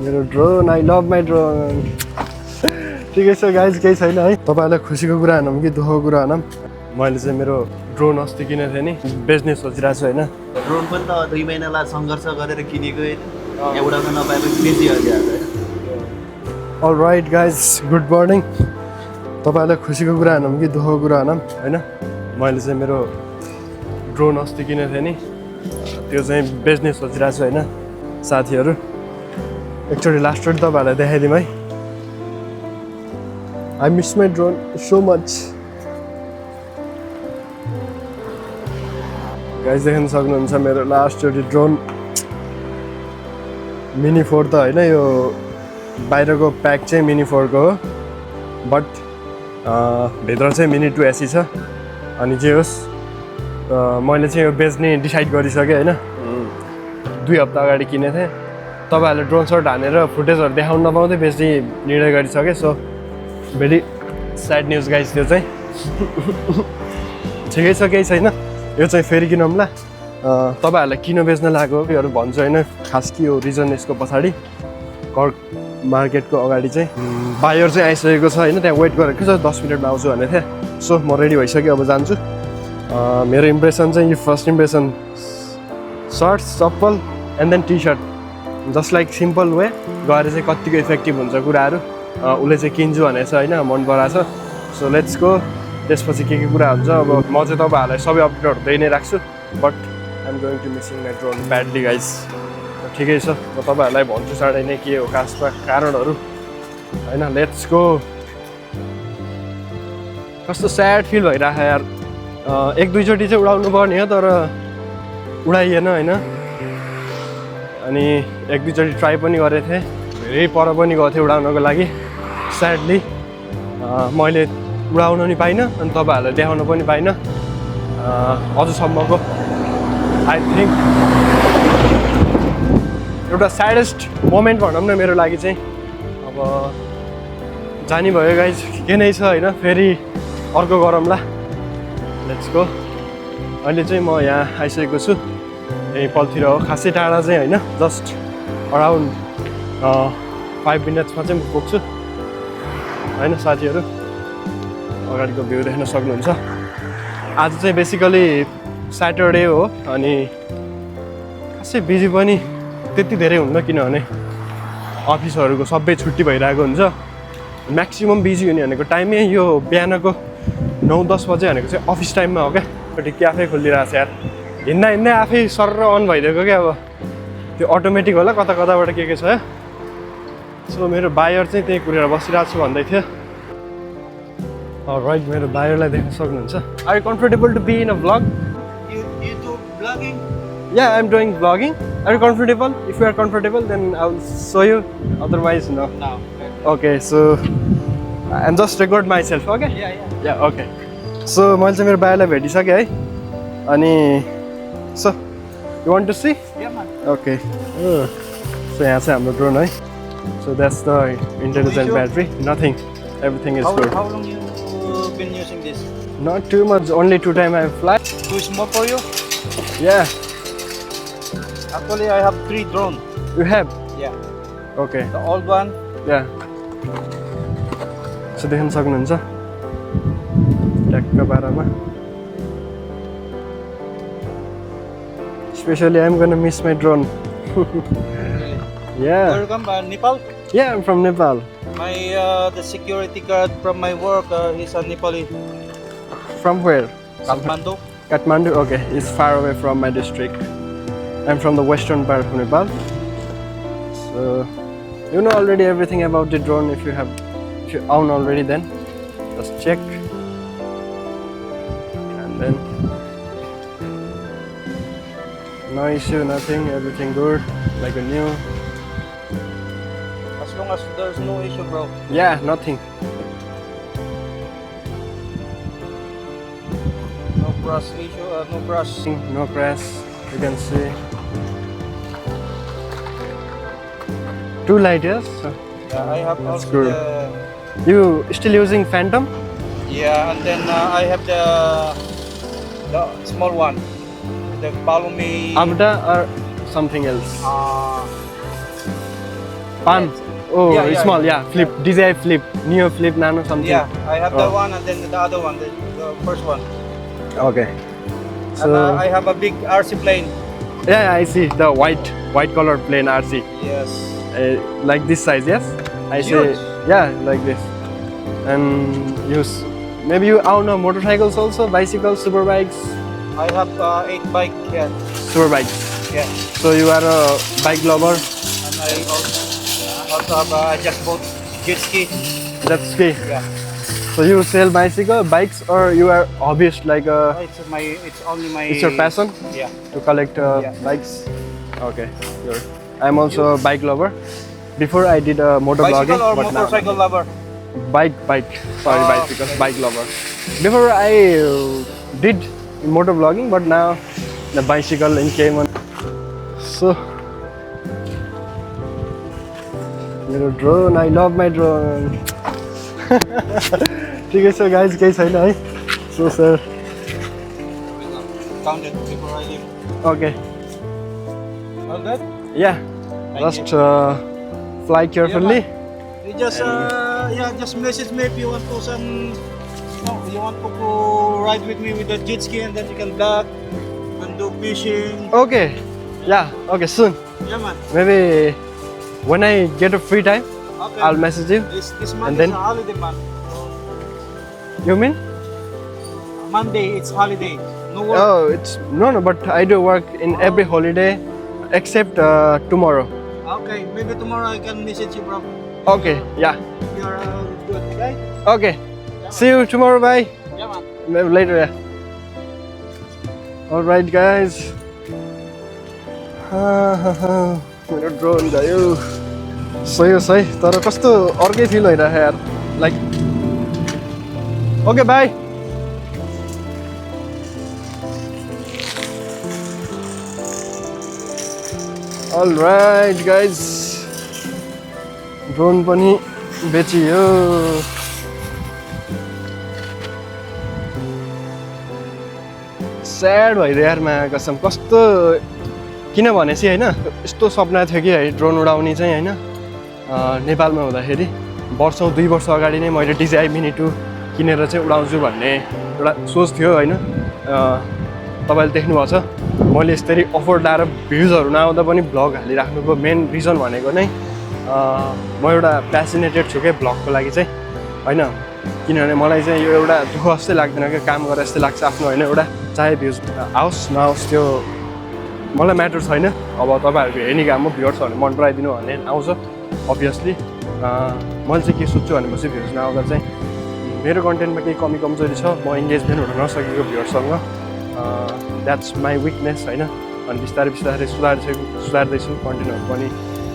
मेरो drone I love my drone ठिकै छ गाइज केही छैन है तपाईँलाई खुसीको कुरा भनौँ कि दुःखको कुरा भनौँ मैले चाहिँ मेरो ड्रोन अस्ति किनेको थिएँ नि बेच्ने सोचिरहेको छु होइन ड्रोन पनि त 2 महिनालाई सङ्घर्ष गरेर किनेको होइन एउटाको नपाएपछि बेचिहाल्यो अलराइट गाइज गुड मर्निङ तपाईँलाई खुसीको कुरा भनौँ कि दुःखको कुरा भनौँ होइन मैले चाहिँ मेरो ड्रोन अस्ति किनेको थिएँ नि त्यो चाहिँ बेच्ने सोचिरहेको छु होइन साथीहरू एकचोटि लास्टचोटि तपाईँहरूलाई देखाइदिउँ है I miss my drone so much guys देख्न सक्नुहुन्छ मेरो लास्टचोटि ड्रोन मिनी 4 त होइन यो बाहिरको प्याक चाहिँ मिनी 4 को हो बट भित्र चाहिँ मिनी 2 एसी छ अनि जे होस् मैले चाहिँ यो बेच्ने डिसाइड गरिसकेँ होइन 2 हप्ता अगाडि किनेको थिएँ तपाईँहरूले ड्रोन सर्ट हानेर फुटेजहरू देखाउन नपाउँदै बेच्ने निर्णय गरिसकेँ so very sad news guys त्यो चाहिँ ठिकै छ केही छैन यो चाहिँ फेरि किनौँला तपाईँहरूलाई किन बेच्न लागेको योहरू भन्छु होइन खास कि यो रिजन यसको पछाडि कर्क मार्केटको अगाडि चाहिँ बायर चाहिँ आइसकेको छ होइन त्यहाँ वेट गरेको छ 10 मिनटमा आउँछु भनेको थिएँ सो म रेडी भइसकेँ अब जान्छु मेरो इम्प्रेसन चाहिँ यो फर्स्ट इम्प्रेसन सर्ट्स चप्पल and then T shirt just like simple way गएर चाहिँ कतिको इफेक्टिभ हुन्छ कुराहरू उसले चाहिँ किन्छु भनेको छ होइन मन पराएको छ सो लेट्स गो त्यसपछि के कुरा हुन्छ अब म चाहिँ तपाईँहरूलाई सबै अपडेटहरू दिइ नै राख्छु but I am going to missing my drone badly guys ठिकै छ म तपाईँहरूलाई भन्छु चाँडै नै के हो खासमा कारणहरू होइन लेट्स गो कस्तो स्याड फिल भइरहेको यार 1-2 चोटि चाहिँ उडाउनु पर्ने हो तर उडाइएन होइन अनि 1-2 चोटि ट्राई पनि गरेको थिएँ धेरै पर पनि गएको थिएँ उडाउनको लागि स्याडली मैले उडाउन नि पाइनँ अनि तपाईँहरूलाई देखाउन पनि पाइनँ अझसम्मको आई थिङ्क एउटा स्याडेस्ट मोमेन्ट भनौँ न मेरो लागि चाहिँ अब जानी भयो गाइज के नै छ होइन फेरि अर्को गरौँला लेट्स गो अहिले चाहिँ म यहाँ आइसकेको छु यही पलतिर हो खासै टाढा चाहिँ होइन जस्ट अराउन्ड 5 मिनट्समा चाहिँ म पुग्छु होइन साथीहरू अगाडिको भ्यू देख्न सक्नुहुन्छ आज चाहिँ बेसिकली स्याटरडे हो अनि खासै बिजी पनि त्यति धेरै हुन्न किनभने अफिसहरूको सबै छुट्टी भइरहेको हुन्छ म्याक्सिमम् बिजी हुने भनेको टाइमै यो बिहानको 9-10 बजे भनेको चाहिँ अफिस टाइममा हो क्या ठिकै आफै खोलिरहेको छ यार हिँड्दै आफै सर्र अन भइदिएको क्या अब त्यो अटोमेटिक होला कता कताबाट के छ सो मेरो बायर चाहिँ त्यही कुरेर बसिरहेको छु भन्दै थियो राइट मेरो बायरलाई देख्न सक्नुहुन्छ are you comfortable to be in a vlog You do vlogging? Yeah, I'm doing vlogging. Are you comfortable? If you are comfortable, then I'll show you. Otherwise, no. No. Okay, so I'm just record myself. Okay? Yeah, okay. So, मैले चाहिँ मेरो बायोलाई भेटिसकेँ है अनि so you want to see? Yeah, man. Okay. So यहाँ चाहिँ हाम्रो drone है. So that's the intelligent battery. Nothing. Everything is good. How long you been using this? Not too much. Only 2 times I fly. Too small for you? Yeah. Actually, I have 3 drones. You have? Yeah. Okay. The old one. Yeah. So देख्न सक्नुहुन्छ ट्याक्क बारामा Especially I'm gonna miss my drone. Yeah. Where you come? Nepal? Yeah, I'm from Nepal. My the security guard from my work, he's a Nepali. From where? Kathmandu. Kathmandu. Okay, it's far away from my district. I'm from the western part of Nepal. So you know already everything about the drone if you own already then just check and then no issue, nothing, everything good like a new. As long as there's no issue, bro. Yeah, nothing. No crash issue, no crash. No crash, you can see. Too light, yes? So, Yeah, I have that's also good. You still using Phantom? Yeah, and then I have the small one. The follow me. Abda or something else? Palm. Oh, Yeah, yeah, small, yeah. yeah. Flip, DJI Flip, Neo Flip, Nano something. Yeah, I have the Oh. one and then the other one, the first one. Okay. And So I have a big RC plane. yeah, I see the white colored plane RC, Yes. like this size. Yes, I say Huge. yeah, like this. And maybe you own a motorcycles also, bicycles, super bikes, I have 8 bike. Yeah. super bikes. Yeah. So you are a bike lover. And I also have I just bought jet ski. That's okay. Yeah. So you sell bikes, or you are hobbyist like It's only my. it's your passion Yeah. to collect Yeah. bikes. Okay, sure. I'm also a bike lover. Before I did a motor Bicycle blogging, or but now motorcycle lover? bike. Sorry, Oh, bicycle, okay. bike lover. Before I did motor blogging, but now the bicycle in came on. So, मेरो drone, I love my drone. ठिकै छ guys, केही छैन है. So sir, Count it before I leave. okay, All good? yeah, just fly carefully. You just just message me if you want to you want to ride with me with the jet ski and then you can vlog and do fishing. Okay, yeah, okay, soon. Yeah, man. Maybe when I get a free time, Okay. I'll message you. This month And then- is a holiday month. You mean? Monday it's holiday. No work. Oh, it's no, but I do work in every holiday except tomorrow. Okay, maybe tomorrow I can message you, bro. Okay, yeah, If you're good, okay? okay. See you tomorrow, bye. Yeah, man. Maybe later, yeah. All right, guys. मेरो drone गयो. सही हो सही, तर कस्तो अर्कै feel भइरहेको यार. Like okay by. All right, guys. Drone पनि बेचियो. स्याड भइदियो यार माया कसम. कस्तो किन भनेपछि होइन, यस्तो सपना थियो कि है ड्रोन उडाउने चाहिँ होइन. नेपालमा हुँदाखेरि वर्षौँ 2 वर्ष अगाडि नै मैले DJI Mini 2 किनेर चाहिँ उडाउँछु भन्ने एउटा सोच थियो होइन. तपाईँले देख्नुभएको छ मैले यसरी अफोर्ड लाएर भ्युजहरू नआउँदा पनि भ्लग हालिराख्नुको मेन रिजन भनेको नै म एउटा प्यासिनेटेड छु क्या भ्लगको लागि चाहिँ होइन. किनभने मलाई चाहिँ यो एउटा दुःख जस्तै लाग्दैन क्या, काम गरेर जस्तै लाग्छ आफ्नो होइन. एउटा चाहे भ्युज आओस् नआओस् त्यो मलाई म्याटर छैन. अब तपाईँहरूको हेर्ने काम हो, भ्युवर्सहरूले मन पराइदिनु भने आउँछ अभियसली. मैले चाहिँ के सोध्छु भनेपछि भ्युज नआउँदा चाहिँ मेरो कन्टेन्टमा केही कमी कमजोरी छ, म इङ्गेजमेन्ट हुन नसकेको भ्युवर्ससँग. द्याट्स माई विकनेस होइन. अनि बिस्तारै बिस्तारै सुधार्दैछु, कन्टेन्टहरू पनि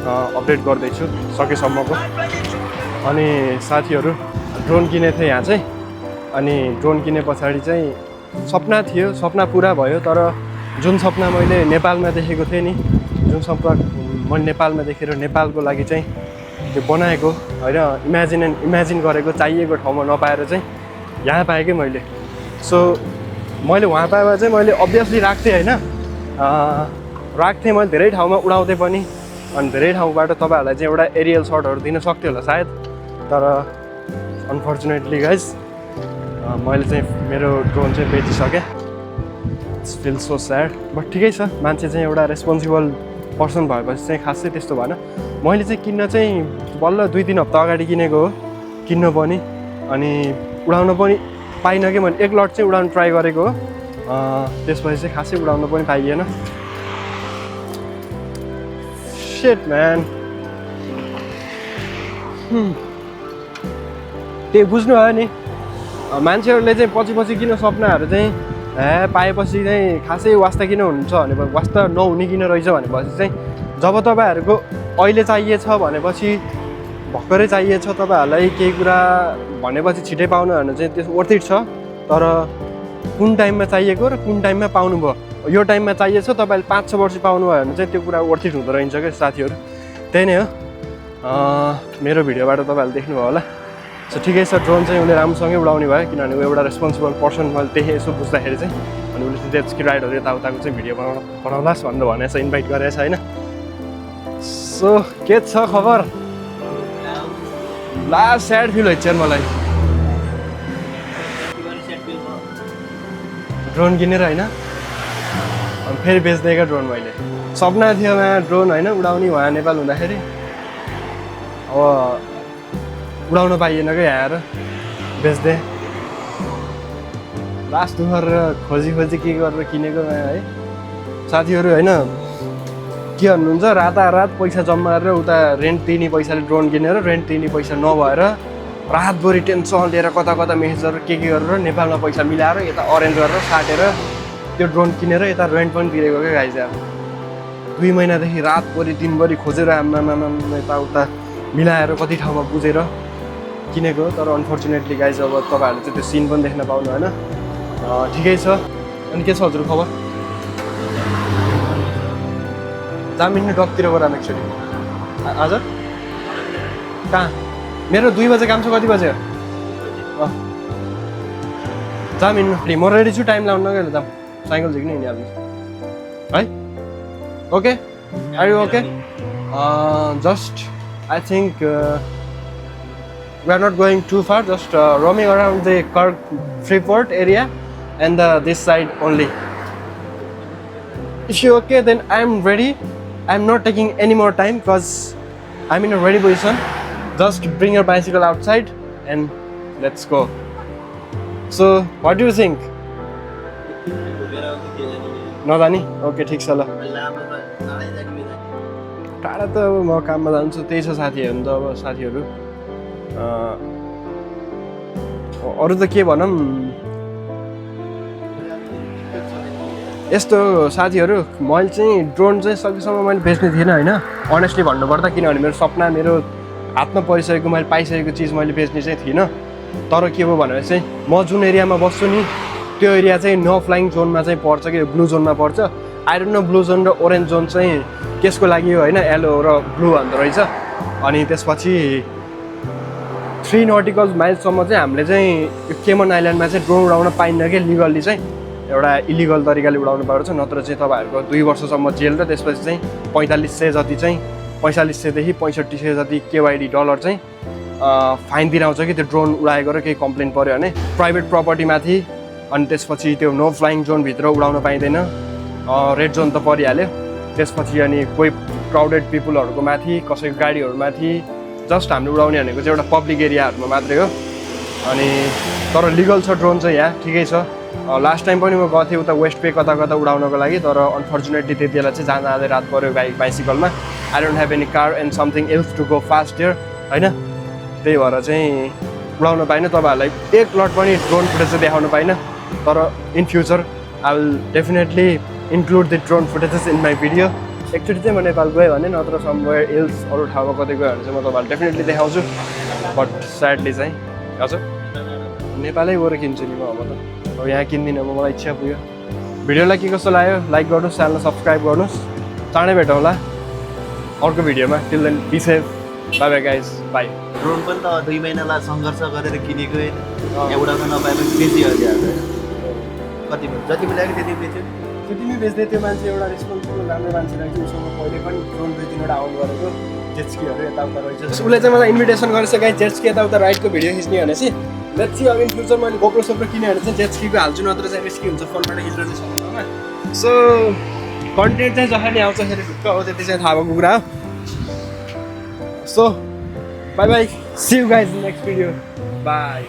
अपडेट गर्दैछु सकेसम्मको. अनि साथीहरू ड्रोन किनेको थिएँ यहाँ चाहिँ. अनि ड्रोन किने पछाडि चाहिँ सपना थियो, सपना पुरा भयो. तर जुन सपना मैले नेपालमा देखेको थिएँ नि, जुन सपना मैले नेपालमा देखेर नेपालको लागि चाहिँ त्यो बनाएको होइन, इमेजिन गरेको चाहिएको ठाउँमा नपाएर चाहिँ यहाँ पाएँ कि मैले. सो मैले वहाँ पाएमा चाहिँ मैले अभियसली राख्थेँ होइन. राख्थेँ मैले धेरै ठाउँमा उडाउँथेँ पनि. अनि धेरै ठाउँबाट तपाईँहरूलाई चाहिँ एउटा एरियल सर्टहरू दिन सक्थेँ होला सायद. तर अनफर्चुनेटली गाइज मैले चाहिँ मेरो ड्रोन चाहिँ बेचिसकेँ. It's feel so sad. But ठिकै छ, मान्छे चाहिँ एउटा रेस्पोन्सिबल पर्सन भएपछि चाहिँ खासै त्यस्तो भएन. मैले चाहिँ किन्न चाहिँ बल्ल 2-3 हप्ता अगाडि किनेको हो, किन्न पनि. अनि उडाउन पनि पाइनँ कि मैले एक लट चाहिँ उडाउनु ट्राई गरेको हो. त्यसपछि चाहिँ खासै उडाउन पनि पाइएन. Shit man. त्यही बुझ्नु भयो नि, मान्छेहरूले चाहिँ पछि किन सपनाहरू चाहिँ पाएपछि चाहिँ खासै वास्ता किन हुन्छ भने वास्ता नहुने किन रहेछ भनेपछि चाहिँ जब तपाईँहरूको अहिले चाहिएछ भनेपछि भर्खरै चाहिएछ तपाईँहरूलाई केही कुरा भनेपछि छिटै पाउनु भने चाहिँ त्यो वर्थ इट छ. तर कुन टाइममा चाहिएको र कुन टाइममा पाउनुभयो, यो टाइममा चाहिएछ तपाईँले 5-6 वर्ष पाउनुभयो भने चाहिँ त्यो कुरा वर्थ इट हुँदो रहेछ क्या साथीहरू. त्यही नै हो. मेरो भिडियोबाट तपाईँहरूले देख्नुभयो होला. सो ठिकै छ, ड्रोन चाहिँ उसले राम्रोसँगै उडाउने भयो किनभने ऊ एउटा रेस्पोन्सिबल पर्सन मैले देखेँ यसो बुझ्दाखेरि चाहिँ. अनि उसले चाहिँ जेट स्की राइडहरू यताउताको चाहिँ भिडियो बनाउलास् भनेर भनेछ, इन्भाइट गरेछ होइन. सो के छ खबर? लास्ट स्याड फिल हुन्छ यार मलाई ड्रोन किनेर होइन अनि फेरि बेच्दै ड्रोन मैले सपना थियो ड्रोन होइन उडाउने उहाँ नेपाल हुँदाखेरि अब उडाउन पाइएन क्या यहाँ आएर बेच्दै लास्ट गरेर खोजी के गरेर किनेको है साथीहरू होइन के भन्नुहुन्छ रातारात पैसा जम्मा गरेर उता रेन्ट तिर्ने पैसाले ड्रोन किनेर रेन्ट तिर्ने पैसा नभएर रातभरि टेन्सन लिएर कता मेसेजहरू के गरेर नेपालमा पैसा मिलाएर यता अरेन्ज गरेर साटेर त्यो ड्रोन किनेर यता रेन्ट पनि तिरेको क्या गाइज अब 2 महिनादेखि रातभरि दिनभरि खोजेर आमामा यताउता मिलाएर कति ठाउँमा बुझेर किनेको तर अनफर्चुनेटली गाइज अब तपाईँहरूले चाहिँ त्यो सिन पनि देख्न पाउनु होइन ठिकै छ अनि के छ हजुर खबर जामिन डकतिर गराम एक्चुअली हजुर कहाँ मेरो 2 बजे काम छ कति बजे जामिन म रेडी छु टाइम लाउनु नगएर जाम साइकल झिक्नु हिँडिहाल्नु है okay are you okay just I think we are not going too far, just roaming around the Freeport area and this side only. If you're okay, then I'm ready. I'm not taking any more time because I'm in a ready position. Just bring your bicycle outside and let's go. So, what do you think? No, Dani? Okay, ठीक छ ल टाढा त अब म काममा जान्छु त्यही छ साथीहरू त अब साथीहरू अरू त के भनौँ यस्तो साथीहरू मैले चाहिँ ड्रोन चाहिँ सकेसम्म मैले बेच्ने थिएन होइन अनेस्टली भन्नुपर्दा किनभने मेरो सपना मेरो हातमा परिसकेको मैले पाइसकेको चिज मैले बेच्ने चाहिँ थिइनँ तर के भयो भनेर चाहिँ म जुन एरियामा बस्छु नि त्यो एरिया चाहिँ नो फ्लाइङ जोनमा चाहिँ पर्छ कि ब्लू जोनमा पर्छ I don't know blue John र ओरेन्ज जोन चाहिँ केसको लागि हो होइन येलो र ब्लू भन्दो रहेछ अनि त्यसपछि 3 नटिकल माइल्ससम्म चाहिँ हामीले चाहिँ केमन आइल्यान्डमा चाहिँ ड्रोन उडाउन पाइन्न कि लिगल्ली चाहिँ एउटा इलिगल तरिकाले उडाउनु पर्छ नत्र चाहिँ तपाईँहरूको 2 वर्षसम्म जेल र त्यसपछि चाहिँ 4500 जति चाहिँ 4500 देखि 6500 जति केवाइडी डलर चाहिँ फाइन दिराउँछ कि त्यो ड्रोन उडाएको र केही कम्प्लेन पऱ्यो भने प्राइभेट प्रपर्टीमाथि अनि त्यसपछि त्यो नो फ्लाइङ जोनभित्र उडाउन पाइँदैन रेड जोन त परिहाल्यो त्यसपछि अनि कोही क्राउडेड पिपुलहरूको माथि कसैको गाडीहरूमाथि जस्ट हामीले उडाउने भनेको चाहिँ एउटा पब्लिक एरियाहरूमा मात्रै हो अनि तर लिगल छ ड्रोन चाहिँ यहाँ ठिकै छ लास्ट टाइम पनि म गएको थिएँ उता वेस्ट पे कता उडाउनको लागि तर अनफर्चुनेटली त्यति बेला चाहिँ जाँदा रात पऱ्यो बाइसिकलमा I don't have any car and something else to go fast here होइन त्यही भएर चाहिँ उडाउन पाइनँ तपाईँहरूलाई एक लट पनि ड्रोन फुटेज चाहिँ देखाउन पाइनँ तर in future I will definitely include the drone footages in my video एकचोटि चाहिँ म नेपाल गएँ भने नत्र समवेयर एल्स अरू ठाउँमा कतै गयो भने चाहिँ म तपाईँहरूलाई डेफिनेटली देखाउँछु बट स्याडली चाहिँ हजुर नेपालै गएर किन्छु नि म अब त अब यहाँ किन्दिनँ म मलाई इच्छा पुग्यो भिडियोलाई के कस्तो लाग्यो लाइक गर्नुहोस् च्यानललाई सब्सक्राइब गर्नुहोस् चाँडै भेटौँला अर्को भिडियोमा till then be safe bye bye guys bye drone पनि त 2 महिनालाई सङ्घर्ष गरेर किनेको एउटा त नपाए पनि बेचिहाल्यो कति जति मिलाएको त्यति बेच्यो त्यतिमै बेच्दै त्यो मान्छे एउटा रेस्पोन्सिबल राम्रो मान्छे रहेछ उसँग पहिले पनि ड्रोन 2-3वटा आउनु गरेको जेट्सकीहरू यताउता रहेछ उसले चाहिँ मलाई इन्भिटेसन गरेछ गाइस जेट्सकी यताउता राइडको भिडियो खिच्ने भनेपछि लेट्स सी अब इन फ्युचर मैले गोप्रो सोप्रो किन्यो भने चाहिँ जेट्सकीको हाल्छु नत्र चाहिँ रिस्की हुन्छ फोनबाट खिच्न चाहिँ सक्दैनमा सो कन्टेन्ट चाहिँ जसरी आउँछ फेरि ढुक्क हो त्यति चाहिँ थाहा भएको कुरा हो so bye bye see you guys in next video by